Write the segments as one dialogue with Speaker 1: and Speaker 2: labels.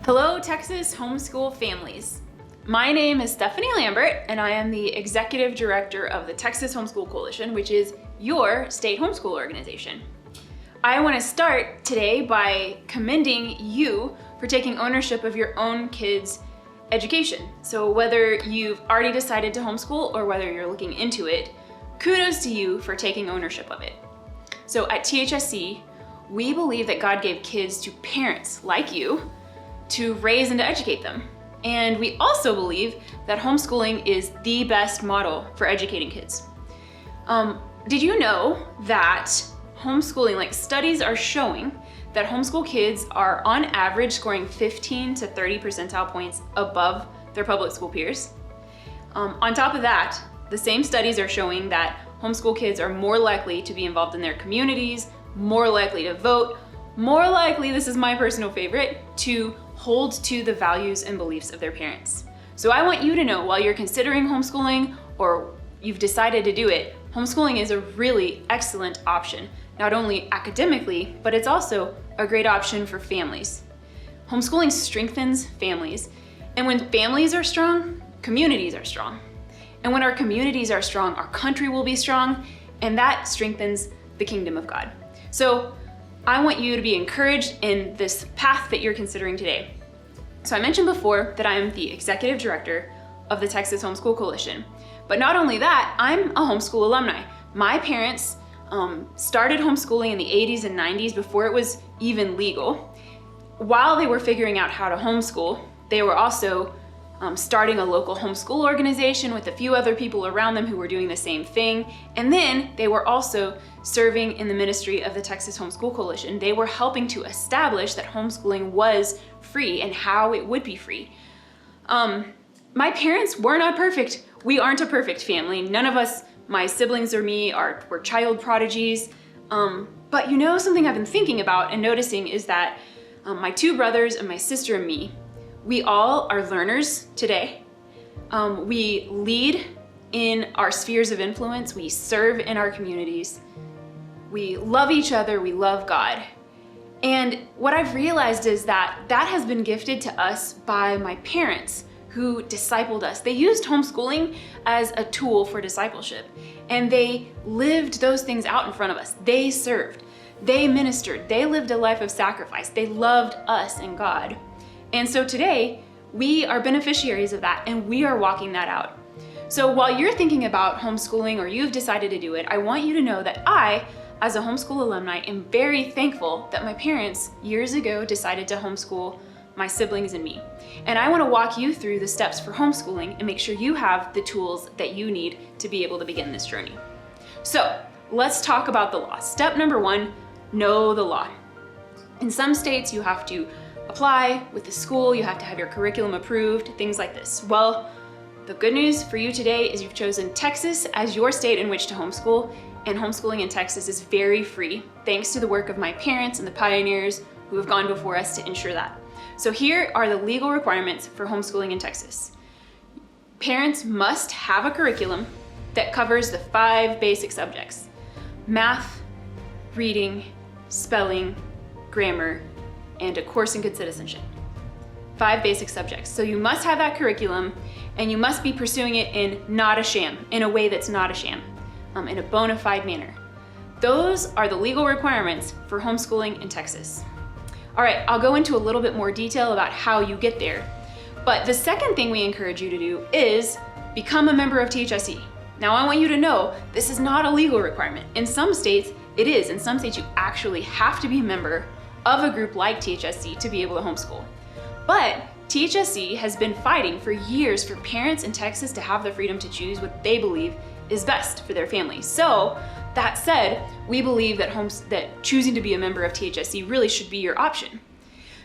Speaker 1: Hello, Texas homeschool families. My name is Stephanie Lambert, and I am the Executive Director of the Texas Homeschool Coalition, which is your state homeschool organization. I want to start today by commending you for taking ownership of your own kids' education. So whether you've already decided to homeschool or whether you're looking into it, kudos to you for taking ownership of it. So at THSC, we believe that God gave kids to parents like you to raise and to educate them. And we also believe that homeschooling is the best model for educating kids. Did you know that homeschooling, studies are showing that homeschool kids are on average scoring 15 to 30 percentile points above their public school peers? On top of that, the same studies are showing that homeschool kids are more likely to be involved in their communities, more likely to vote, more likely, this is my personal favorite, to hold to the values and beliefs of their parents. So I want you to know, while you're considering homeschooling or you've decided to do it, homeschooling is a really excellent option, not only academically, but it's also a great option for families. Homeschooling strengthens families, and when families are strong, communities are strong. And when our communities are strong, our country will be strong, and that strengthens the kingdom of God. So I want you to be encouraged in this path that you're considering today. So I mentioned before that I am the Executive Director of the Texas Homeschool Coalition. But not only that, I'm a homeschool alumni. My parents started homeschooling in the 80s and 90s before it was even legal. While they were figuring out how to homeschool, they were also starting a local homeschool organization with a few other people around them who were doing the same thing. And then they were also serving in the ministry of the Texas Homeschool Coalition. They were helping to establish that homeschooling was free and how it would be free. My parents were not perfect. We aren't a perfect family. None of us, my siblings or me, were child prodigies. But you know, something I've been thinking about and noticing is that my two brothers and my sister and me, we all are learners today. We lead in our spheres of influence. We serve in our communities. We love each other. We love God. And what I've realized is that that has been gifted to us by my parents who discipled us. They used homeschooling as a tool for discipleship, and they lived those things out in front of us. They served, they ministered, they lived a life of sacrifice. They loved us and God. And so today, we are beneficiaries of that, and we are walking that out. So while you're thinking about homeschooling or you've decided to do it, I want you to know that I, as a homeschool alumni, am very thankful that my parents years ago decided to homeschool my siblings and me. And I want to walk you through the steps for homeschooling and make sure you have the tools that you need to be able to begin this journey. So let's talk about the law. Step number one, know the law. In some states, you have to apply with the school, you have to have your curriculum approved, things like this. Well, the good news for you today is you've chosen Texas as your state in which to homeschool, and homeschooling in Texas is very free, thanks to the work of my parents and the pioneers who have gone before us to ensure that. So here are the legal requirements for homeschooling in Texas. Parents must have a curriculum that covers the 5 basic subjects: math, reading, spelling, grammar, and a course in good citizenship. 5 basic subjects. So you must have that curriculum, and you must be pursuing it in a way that's not a sham, in a bona fide manner. Those are the legal requirements for homeschooling in Texas. All right, I'll go into a little bit more detail about how you get there. But the second thing we encourage you to do is become a member of THSC. Now, I want you to know this is not a legal requirement. In some states, it is. In some states, you actually have to be a member of a group like THSC to be able to homeschool. But THSC has been fighting for years for parents in Texas to have the freedom to choose what they believe is best for their family. So that said, we believe that choosing to be a member of THSC really should be your option.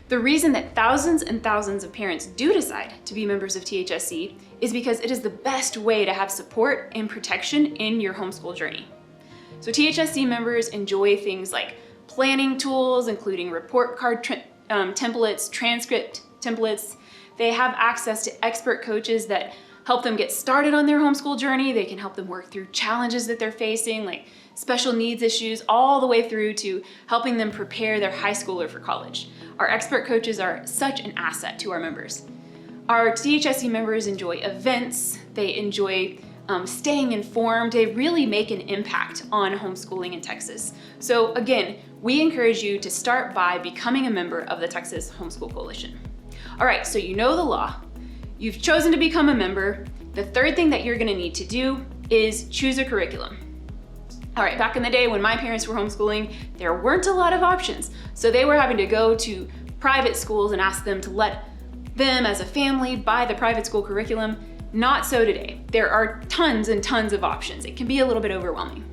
Speaker 1: The reason that thousands and thousands of parents do decide to be members of THSC is because it is the best way to have support and protection in your homeschool journey. So THSC members enjoy things like planning tools, including report card templates, transcript templates. They have access to expert coaches that help them get started on their homeschool journey. They can help them work through challenges that they're facing, like special needs issues, all the way through to helping them prepare their high schooler for college. Our expert coaches are such an asset to our members. Our THSC members enjoy events, they enjoy staying informed, they really make an impact on homeschooling in Texas. So again, we encourage you to start by becoming a member of the Texas Homeschool Coalition. All right, so you know the law, you've chosen to become a member. The third thing that you're gonna need to do is choose a curriculum. All right, back in the day when my parents were homeschooling, there weren't a lot of options. So they were having to go to private schools and ask them to let them as a family buy the private school curriculum. Not so today. There are tons and tons of options. It can be a little bit overwhelming.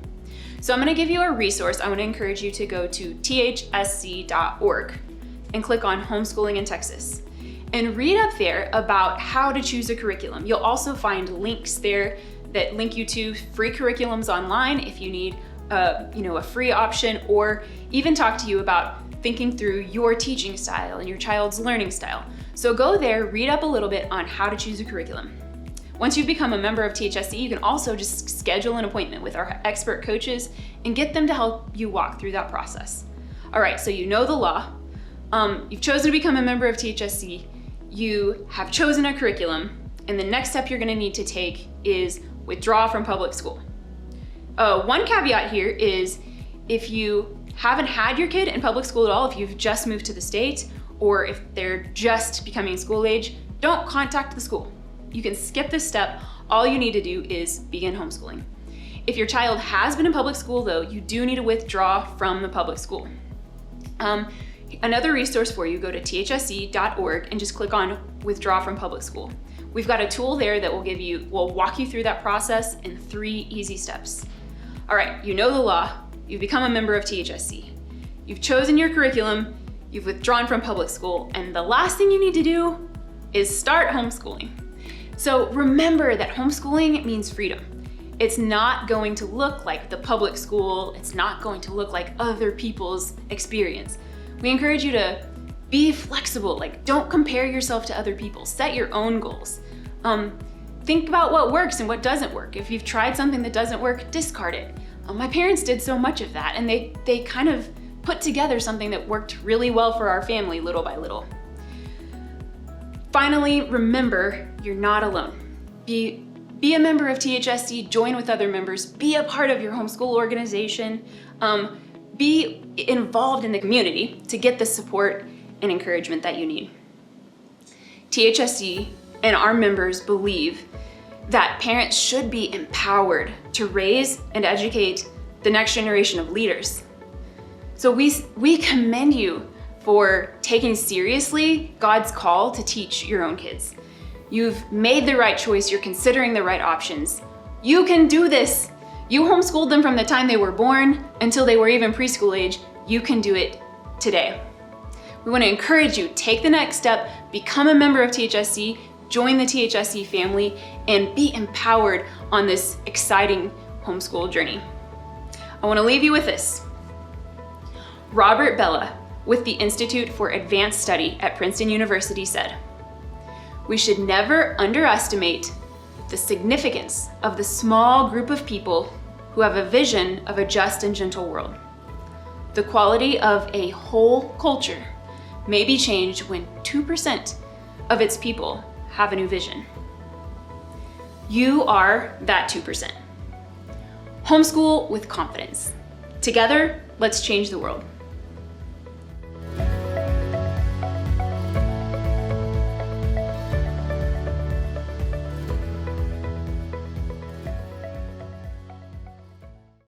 Speaker 1: So I'm gonna give you a resource. I wanna encourage you to go to THSC.org and click on Homeschooling in Texas and read up there about how to choose a curriculum. You'll also find links there that link you to free curriculums online if you need a free option, or even talk to you about thinking through your teaching style and your child's learning style. So go there, read up a little bit on how to choose a curriculum. Once you've become a member of THSC, you can also just schedule an appointment with our expert coaches and get them to help you walk through that process. All right, so you know the law. You've chosen to become a member of THSC. You have chosen a curriculum, and the next step you're gonna need to take is withdraw from public school. One caveat here is if you haven't had your kid in public school at all, if you've just moved to the state, or if they're just becoming school age, don't contact the school. You can skip this step. All you need to do is begin homeschooling. If your child has been in public school though, you do need to withdraw from the public school. Another resource for you, go to thsc.org and just click on withdraw from public school. We've got a tool there that will walk you through that process in 3 easy steps. All right, you know the law, you've become a member of THSC, you've chosen your curriculum, you've withdrawn from public school, and the last thing you need to do is start homeschooling. So remember that homeschooling means freedom. It's not going to look like the public school, it's not going to look like other people's experience. We encourage you to be flexible, like don't compare yourself to other people, set your own goals. Think about what works and what doesn't work. If you've tried something that doesn't work, discard it. My parents did so much of that, and they kind of put together something that worked really well for our family little by little. Finally, remember, you're not alone. Be a member of THSC, join with other members, be a part of your homeschool organization, be involved in the community to get the support and encouragement that you need. THSC and our members believe that parents should be empowered to raise and educate the next generation of leaders. So we commend you for taking seriously God's call to teach your own kids. You've made the right choice, you're considering the right options. You can do this. You homeschooled them from the time they were born until they were even preschool age. You can do it today. We want to encourage you, take the next step, become a member of THSC, join the THSC family, and be empowered on this exciting homeschool journey. I want to leave you with this. Robert Bella, with the Institute for Advanced Study at Princeton University, said, "We should never underestimate the significance of the small group of people who have a vision of a just and gentle world. The quality of a whole culture may be changed when 2% of its people have a new vision." You are that 2%. Homeschool with confidence. Together, let's change the world.